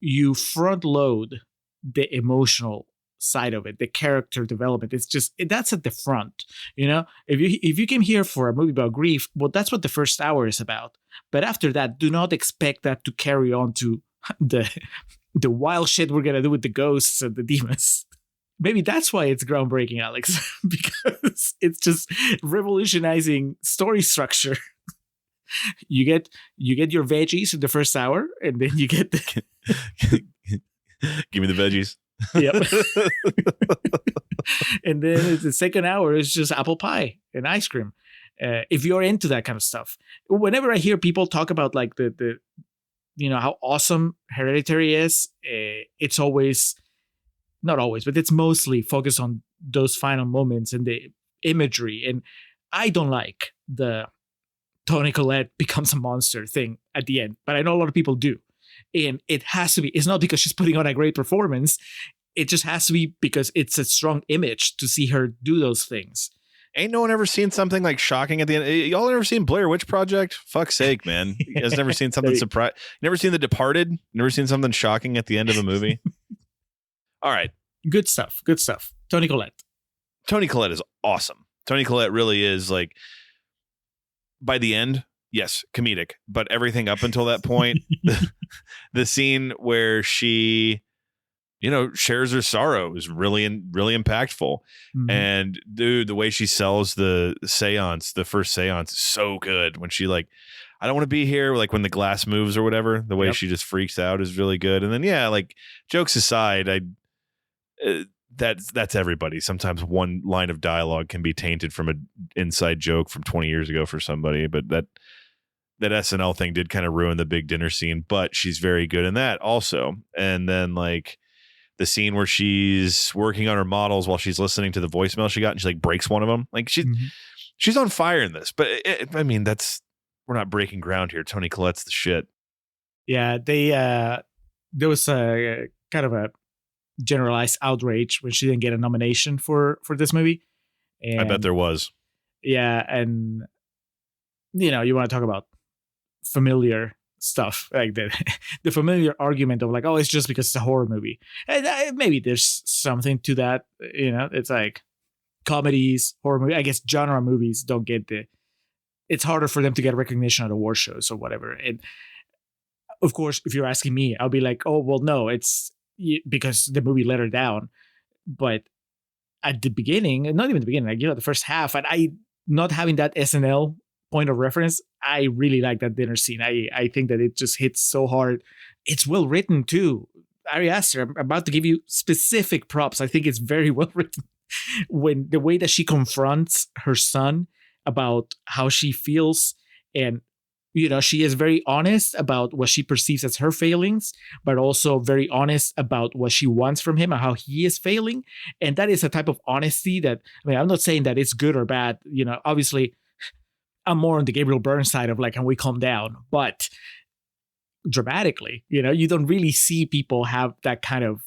you front load the emotional side of it, the character development. It's just, that's at the front, you know? If you came here for a movie about grief, well, that's what the first hour is about. But after that, do not expect that to carry on to the wild shit we're gonna do with the ghosts and the demons. Maybe that's why it's groundbreaking, Alex, because it's just revolutionizing story structure. You get your veggies in the first hour, and then you get the Give me the veggies. Yep. And then the second hour is just apple pie and ice cream. If you're into that kind of stuff, whenever I hear people talk about like the how awesome Hereditary is, it's always, not always, but it's mostly focused on those final moments and the imagery. And I don't like the Toni Collette becomes a monster thing at the end, but I know a lot of people do. And it has to be, it's not because she's putting on a great performance. It just has to be because it's a strong image to see her do those things. Ain't no one ever seen something like shocking at the end? Y'all ever seen Blair Witch Project? Fuck's sake, man. You guys never seen something surprise? Never seen The Departed? Never seen something shocking at the end of a movie? All right. Good stuff. Good stuff. Toni Collette. Toni Collette is awesome. Toni Collette really is like, by the end, yes, comedic, but everything up until that point, the scene where she, shares her sorrow is really impactful. Mm-hmm. And dude, the way she sells the seance, the first seance, is so good. When she like, I don't want to be here, like when the glass moves or whatever, the way she just freaks out is really good. And then like jokes aside, that's everybody. Sometimes one line of dialogue can be tainted from an inside joke from 20 years ago for somebody, but that SNL thing did kind of ruin the big dinner scene, but she's very good in that also. And then like the scene where she's working on her models while she's listening to the voicemail she got and she like breaks one of them. Like she's on fire in this, but we're not breaking ground here. Toni Collette's the shit. Yeah. There was a kind of a generalized outrage when she didn't get a nomination for this movie. And, I bet there was. Yeah. And you want to talk about familiar stuff, like the familiar argument of like, oh, it's just because it's a horror movie. And maybe there's something to that. It's like comedies, horror movie. I guess genre movies don't get it's harder for them to get recognition at award shows or whatever. And of course, if you're asking me, I'll be like, oh, well, no, it's because the movie let her down. But at the beginning, and not even the beginning, like, the first half, and I not having that SNL point of reference, I really like that dinner scene. I think that it just hits so hard. It's well written too. Ari Aster, I'm about to give you specific props. I think it's very well written. When the way that she confronts her son about how she feels, and she is very honest about what she perceives as her failings, but also very honest about what she wants from him and how he is failing. And that is a type of honesty that, I'm not saying that it's good or bad. Obviously, I'm more on the Gabriel Byrne side of like, can we calm down? But dramatically, you don't really see people have that kind of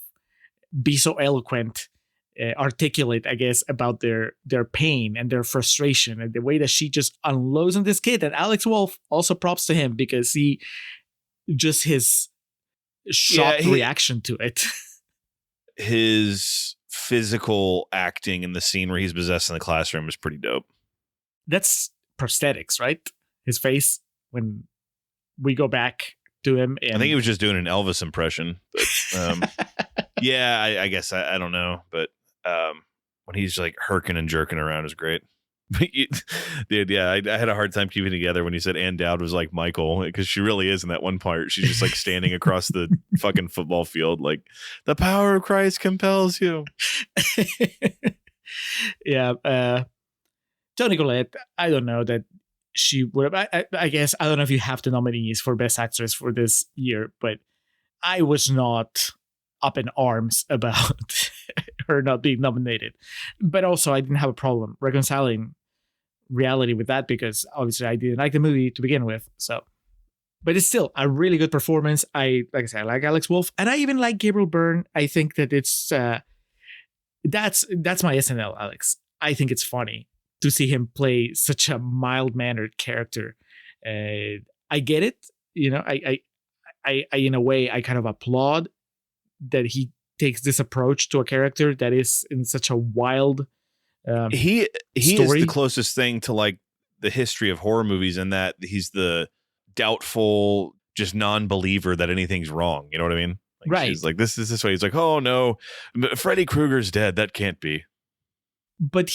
be so eloquent, articulate, I guess, about their pain and their frustration, and the way that she just unloads on this kid. And Alex Wolff, also props to him, because his shocked reaction to it. His physical acting in the scene where he's possessed in the classroom is pretty dope. That's prosthetics, right? His face, when we go back to him. And I think he was just doing an Elvis impression. But, I guess I don't know. But when he's like herking and jerking around is great. Dude, yeah, I had a hard time keeping together when you said Ann Dowd was like Michael, because she really is in that one part. She's just like standing across the fucking football field, like, the power of Christ compels you. Yeah. Toni Collette, I don't know that she would have. I guess I don't know if you have the nominees for Best Actress for this year, but I was not up in arms about her not being nominated. But also, I didn't have a problem reconciling reality with that, because obviously I didn't like the movie to begin with. So, but it's still a really good performance. I like Alex Wolff, and I even like Gabriel Byrne. I think that it's that's my SNL, Alex. I think it's funny to see him play such a mild-mannered character. I get it, I in a way I kind of applaud that he takes this approach to a character that is in such a wild he story. Is the closest thing to like the history of horror movies, in that he's the doubtful, just non-believer that anything's wrong. You know what I mean? Like, right. He's like, this is this way. He's like, oh no, Freddy Krueger's dead. That can't be. But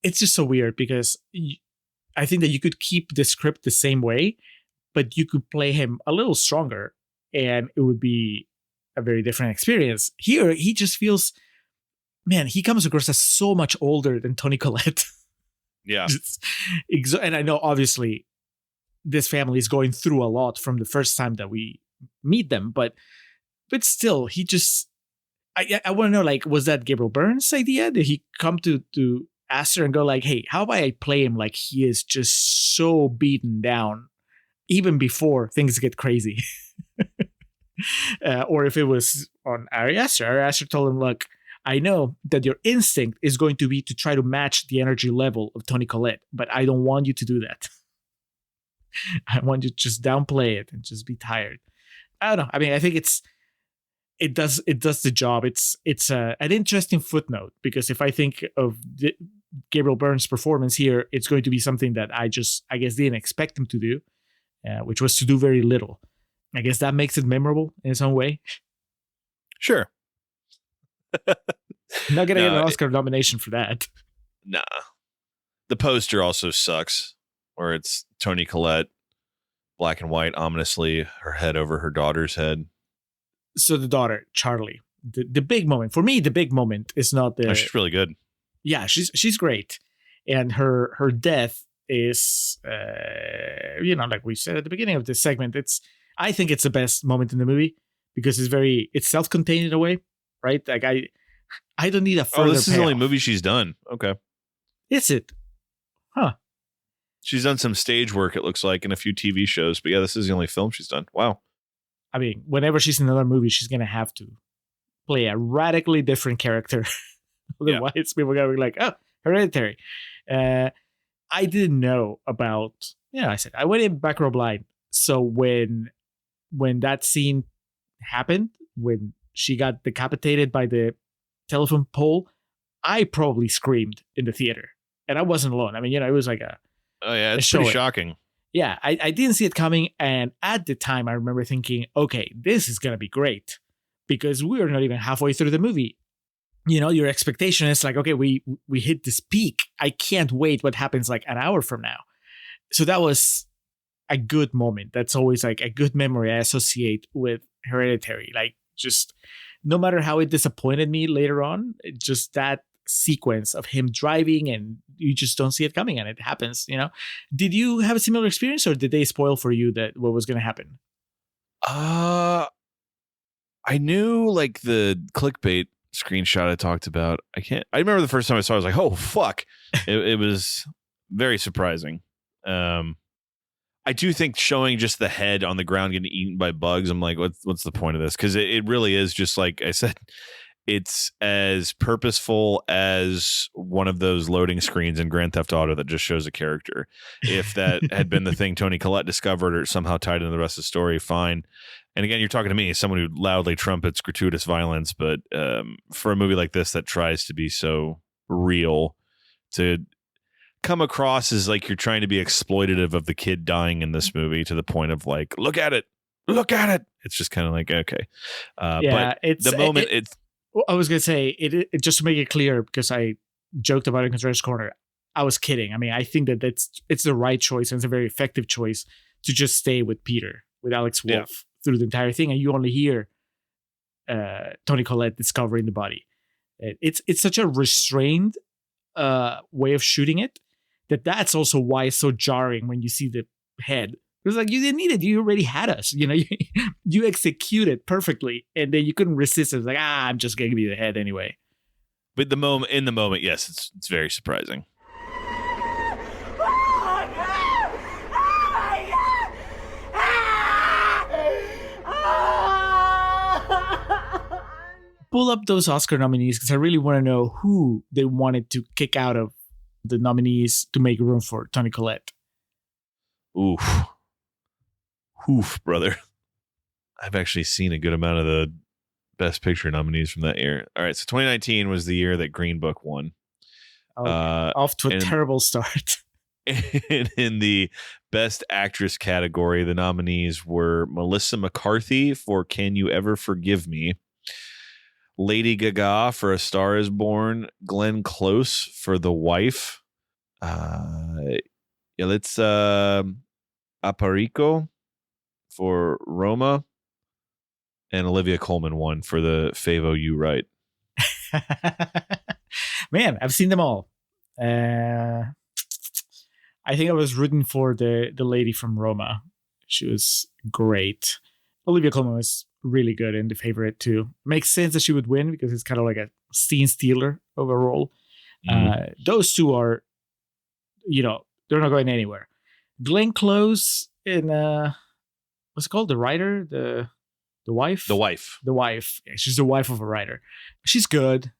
it's just so weird, because I think that you could keep the script the same way, but you could play him a little stronger, and it would be a very different experience. Here, he just feels, man, he comes across as so much older than Toni Collette. Yeah. And I know, obviously, this family is going through a lot from the first time that we meet them, but still, he just, I want to know, like, was that Gabriel Byrne's idea? Did he come to Aster and go like, hey, how about I play him like he is just so beaten down even before things get crazy? Or if it was on Ari Aster. Ari Aster told him, look, I know that your instinct is going to be to try to match the energy level of Toni Collette, but I don't want you to do that. I want you to just downplay it and just be tired. I don't know. I mean, I think it does the job. It's an interesting footnote, because if I think of Gabriel Byrne's performance here, it's going to be something that I guess didn't expect him to do, which was to do very little. I guess that makes it memorable in some way. Sure. Not gonna get an Oscar nomination for that. Nah. The poster also sucks, where it's Toni Collette, black and white, ominously, her head over her daughter's head. So the daughter, Charlie, the big moment for me. The big moment is not the. Oh, she's really good. Yeah, she's great, and her death is, like we said at the beginning of this segment. I think it's the best moment in the movie, because it's self-contained in a way, right? Like I don't need a further. Oh, this is the only payoff. movie she's done. Okay, Is it? Huh. She's done some stage work, it looks like, in a few TV shows, but yeah, this is the only film she's done. Wow. I mean, whenever she's in another movie, she's gonna have to play a radically different character. Otherwise, people are gonna be like, "Oh, Hereditary." I didn't know about. Yeah, I said I went in back row blind. So when that scene happened, when she got decapitated by the telephone pole, I probably screamed in the theater, and I wasn't alone. I mean, it was like a. Oh yeah, it's pretty shocking. Yeah, I didn't see it coming, and at the time, I remember thinking, okay, this is gonna be great, because we're not even halfway through the movie. Your expectation is like, okay, we hit this peak. I can't wait what happens like an hour from now. So that was a good moment. That's always like a good memory I associate with Hereditary. Like, just no matter how it disappointed me later on, just that sequence of him driving and you just don't see it coming, and it happens. Did you have a similar experience, or did they spoil for you that what was going to happen? I knew, like, the clickbait screenshot I talked about. I remember the first time I saw it, I was like, oh fuck. It was very surprising. I do think showing just the head on the ground getting eaten by bugs, I'm like, what's the point of this? Because it really is just, like I said, it's as purposeful as one of those loading screens in Grand Theft Auto that just shows a character. If that had been the thing Toni Collette discovered or somehow tied into the rest of the story, fine. And again, you're talking to me, someone who loudly trumpets gratuitous violence, but for a movie like this that tries to be so real, to come across as like you're trying to be exploitative of the kid dying in this movie to the point of like, look at it. It's just kind of like, okay. But it's the moment I was going to say, it just to make it clear, because I joked about it in Contrarians Corner, I was kidding. I mean, I think that it's the right choice, and it's a very effective choice to just stay with Peter, with Alex Wolff through the entire thing, and you only hear Toni Collette discovering the body. It's such a restrained way of shooting it that's also why it's so jarring when you see the head. It's like, you didn't need it. You already had us. You executed perfectly, and then you couldn't resist it. It's like, I'm just gonna give you the head anyway. But in the moment, yes, it's very surprising. Pull up those Oscar nominees, because I really want to know who they wanted to kick out of the nominees to make room for Toni Collette. Oof, brother. I've actually seen a good amount of the Best Picture nominees from that year. All right, so 2019 was the year that Green Book won. Off to a terrible start. And in the Best Actress category, the nominees were Melissa McCarthy for Can You Ever Forgive Me, Lady Gaga for A Star Is Born, Glenn Close for The Wife, Aparicio for Roma, And Olivia Colman won for the Favo You Right. Man, I've seen them all. I think I was rooting for the lady from Roma. She was great. Olivia Colman was really good and the favorite too. Makes sense that she would win because it's kind of like a scene stealer overall. Those two are, they're not going anywhere. Glenn Close in what's it called? The writer, the wife. The wife. The wife. Yeah, she's the wife of a writer. She's good.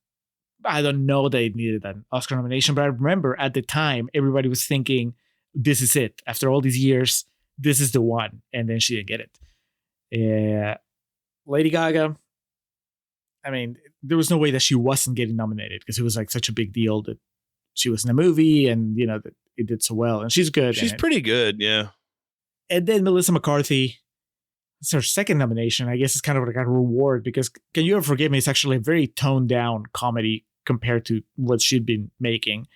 I don't know they needed an Oscar nomination, but I remember at the time everybody was thinking, "This is it. After all these years, this is the one." And then she didn't get it. Yeah, Lady Gaga. I mean, there was no way that she wasn't getting nominated because it was like such a big deal that she was in a movie and that it did so well. And she's good. She's pretty good, yeah. And then Melissa McCarthy. It's her second nomination. I guess it's kind of like a reward because Can You Ever Forgive Me? It's actually a very toned down comedy compared to what she'd been making.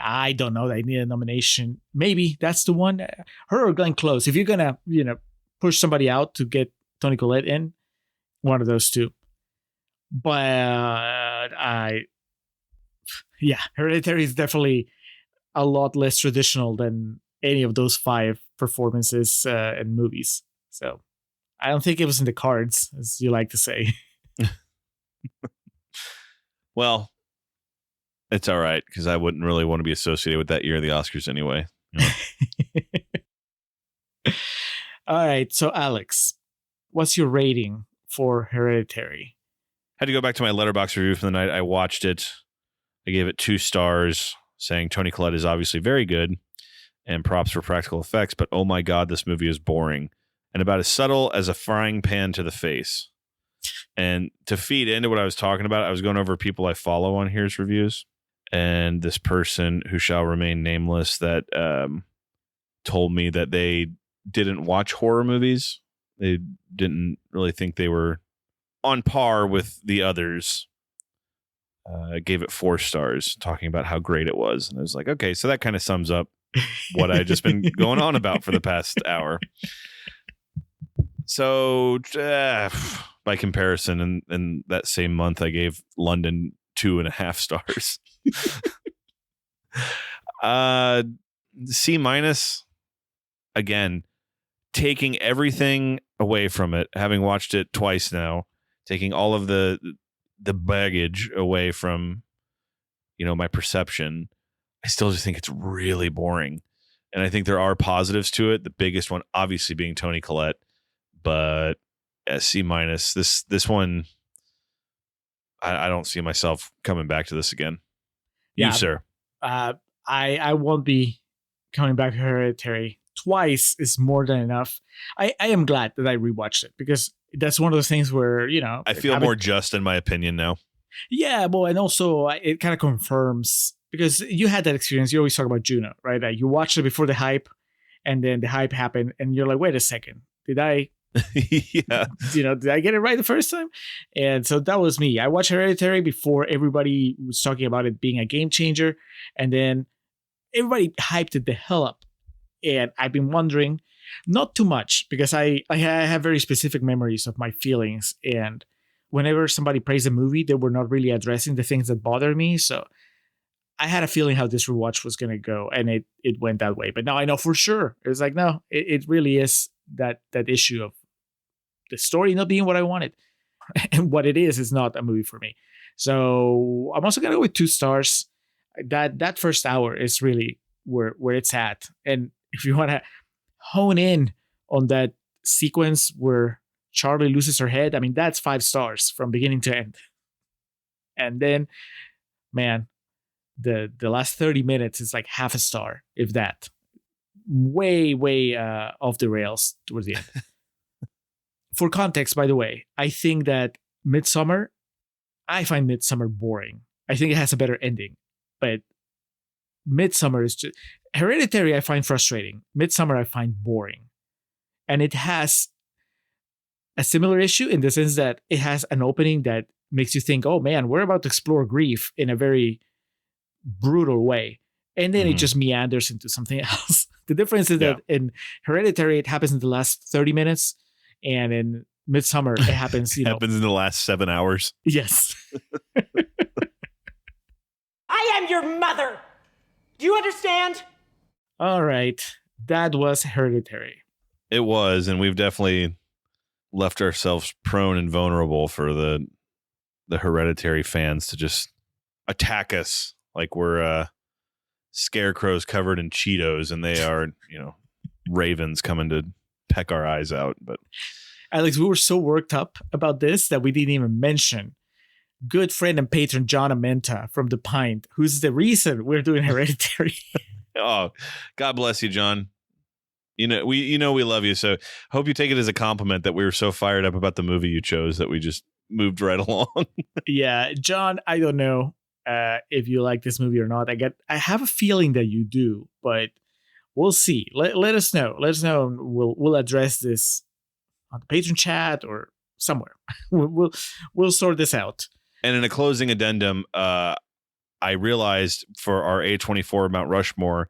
I don't know. They need a nomination. Maybe that's the one. Her or Glenn Close. If you're gonna, push somebody out to get Toni Collette in, one of those two. But Hereditary is definitely a lot less traditional than any of those 5 performances and movies. So I don't think it was in the cards, as you like to say. Well, it's all right because I wouldn't really want to be associated with that year of the Oscars anyway. All right. So, Alex, what's your rating for Hereditary? Had to go back to my Letterboxd review from the night I watched it. I gave it 2 stars, saying Toni Collette is obviously very good and props for practical effects, but oh my God, this movie is boring and about as subtle as a frying pan to the face. And to feed into what I was talking about, I was going over people I follow on Here's Reviews, and this person who shall remain nameless that told me that they didn't watch horror movies. They didn't really think they were on par with the others. Gave it 4 stars, talking about how great it was. And I was like, okay, so that kind of sums up what I just been going on about for the past hour. So by comparison, in that same month, I gave London 2.5 stars. C-. Again, taking everything away from it, having watched it twice now, taking all of the baggage away from, my perception, I still just think it's really boring. And I think there are positives to it. The biggest one, obviously, being Toni Collette, but C-. This one, I don't see myself coming back to this again. Yeah, you, sir. I won't be coming back to Hereditary. Twice is more than enough. I am glad that I rewatched it because that's one of those things where, I feel more just in my opinion now. Yeah, well, and also it kind of confirms because you had that experience. You always talk about Juno, right? Like you watched it before the hype and then the hype happened and you're like, wait a second, did I yeah. Did I get it right the first time? And so that was me. I watched Hereditary before everybody was talking about it being a game changer. And then everybody hyped it the hell up. And I've been wondering, not too much, because I have very specific memories of my feelings. And whenever somebody praised a movie, they were not really addressing the things that bothered me. So I had a feeling how this rewatch was going to go. And it went that way. But now I know for sure. It's like, no, it really is that issue of the story not being what I wanted. And what it is not a movie for me. So I'm also going to go with 2 stars. That first hour is really where it's at. And if you want to hone in on that sequence where Charlie loses her head, I mean, that's 5 stars from beginning to end. And then, man, the last 30 minutes is like half a star, if that. Way off the rails towards the end. For context, by the way, I think that I find Midsommar boring. I think it has a better ending, but Midsommar is just Hereditary. I find frustrating. Midsommar I find boring, and it has a similar issue in the sense that it has an opening that makes you think, "Oh man, we're about to explore grief in a very brutal way," and then it just meanders into something else. The difference is that in Hereditary, it happens in the last 30 minutes. And in Midsommar, it happens, Happens in the last 7 hours. Yes. I am your mother. Do you understand? All right. That was Hereditary. It was, and we've definitely left ourselves prone and vulnerable for the Hereditary fans to just attack us like we're scarecrows covered in Cheetos, and they are, ravens coming to peck our eyes out. But Alex, we were so worked up about this that we didn't even mention good friend and patron John Amenta from The Pint, who's the reason we're doing Hereditary. oh, God bless you, John. We love you. So hope you take it as a compliment that we were so fired up about the movie you chose that we just moved right along. Yeah, John, I don't know if you like this movie or not. I have a feeling that you do, but we'll see. Let us know. Let us know, and we'll address this on the patron chat or somewhere. we'll sort this out. And in a closing addendum, I realized for our A24 Mount Rushmore,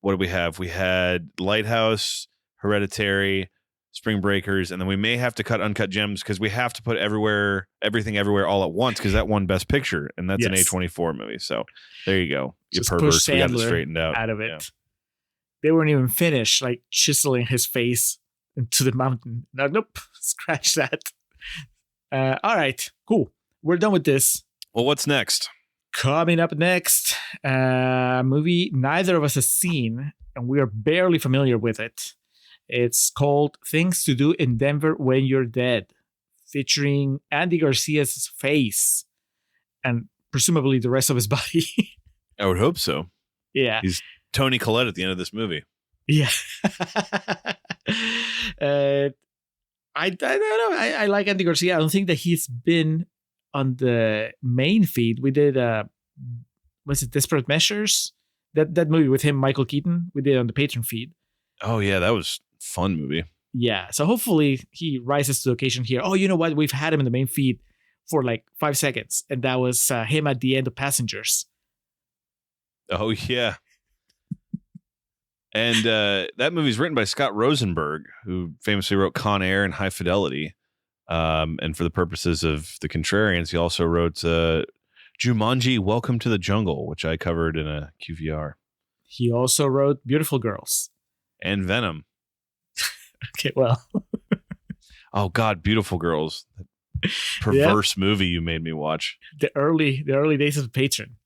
what did we have? We had Lighthouse, Hereditary, Spring Breakers, and then we may have to cut Uncut Gems because we have to put everything everywhere all at once because that won Best Picture, and that's an A24 movie. So there you go. You Just perverts, push we got it Sandler straightened out of it. Yeah. They weren't even finished, like chiseling his face into the mountain. No, nope, scratch that. All right, cool. We're done with this. Well, what's next? Coming up next, a movie neither of us has seen, and we are barely familiar with it. It's called Things to Do in Denver When You're Dead, featuring Andy Garcia's face and presumably the rest of his body. I would hope so. Yeah. He's Tony Collette at the end of this movie. Yeah. I don't know. I like Andy Garcia. I don't think that he's been on the main feed. We did was it Desperate Measures? That movie with him, Michael Keaton, we did on the patron feed. Oh yeah, that was a fun movie. Yeah. So hopefully he rises to the occasion here. Oh, you know what? We've had him in the main feed for like 5 seconds, and that was him at the end of Passengers. Oh yeah. And that movie's written by Scott Rosenberg, who famously wrote Con Air and High Fidelity. And for the purposes of the Contrarians, he also wrote Jumanji: Welcome to the Jungle, which I covered in a QVR. He also wrote Beautiful Girls. And Venom. Okay, well. Oh God, Beautiful Girls. That perverse movie you made me watch. The early days of the patron.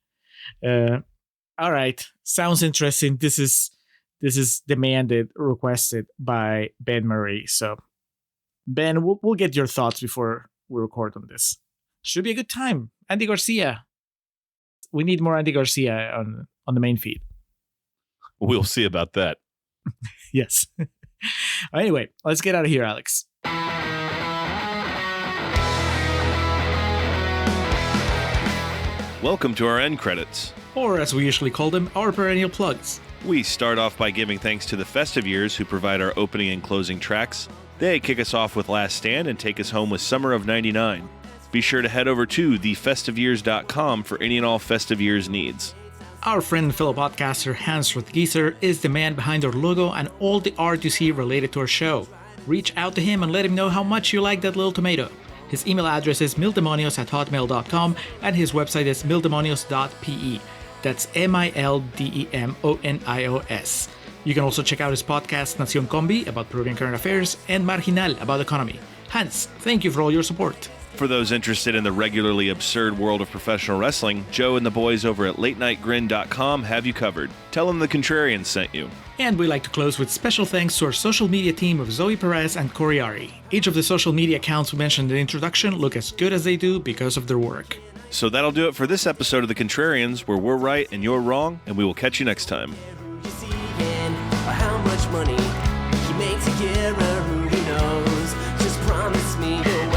All right. Sounds interesting. This is demanded, requested by Ben Murray. So Ben, we'll get your thoughts before we record on this. Should be a good time. Andy Garcia. We need more Andy Garcia on the main feed. We'll see about that. Yes. Anyway, let's get out of here, Alex. Welcome to our end credits. Or as we usually call them, our perennial plugs. We start off by giving thanks to the Festive Years who provide our opening and closing tracks. They kick us off with Last Stand and take us home with Summer of 99. Be sure to head over to thefestiveyears.com for any and all Festive Years needs. Our friend and fellow podcaster Hans Rothgieser is the man behind our logo and all the art you see related to our show. Reach out to him and let him know how much you like that little tomato. His email address is mildemonios@hotmail.com and his website is mildemonios.pe. That's MILDEMONIOS. You can also check out his podcast Nacion Combi about Peruvian current affairs and Marginal about economy. Hans, thank you for all your support. For those interested in the regularly absurd world of professional wrestling, Joe and the boys over at latenightgrin.com have you covered. Tell them the Contrarians sent you. And we like to close with special thanks to our social media team of Zoe Perez and Corey Ari. Each of the social media accounts we mentioned in the introduction look as good as they do because of their work. So that'll do it for this episode of The Contrarians, where we're right and you're wrong, and we will catch you next time. Deceiving, or how much money he makes a year, or who knows. Just promise me you'll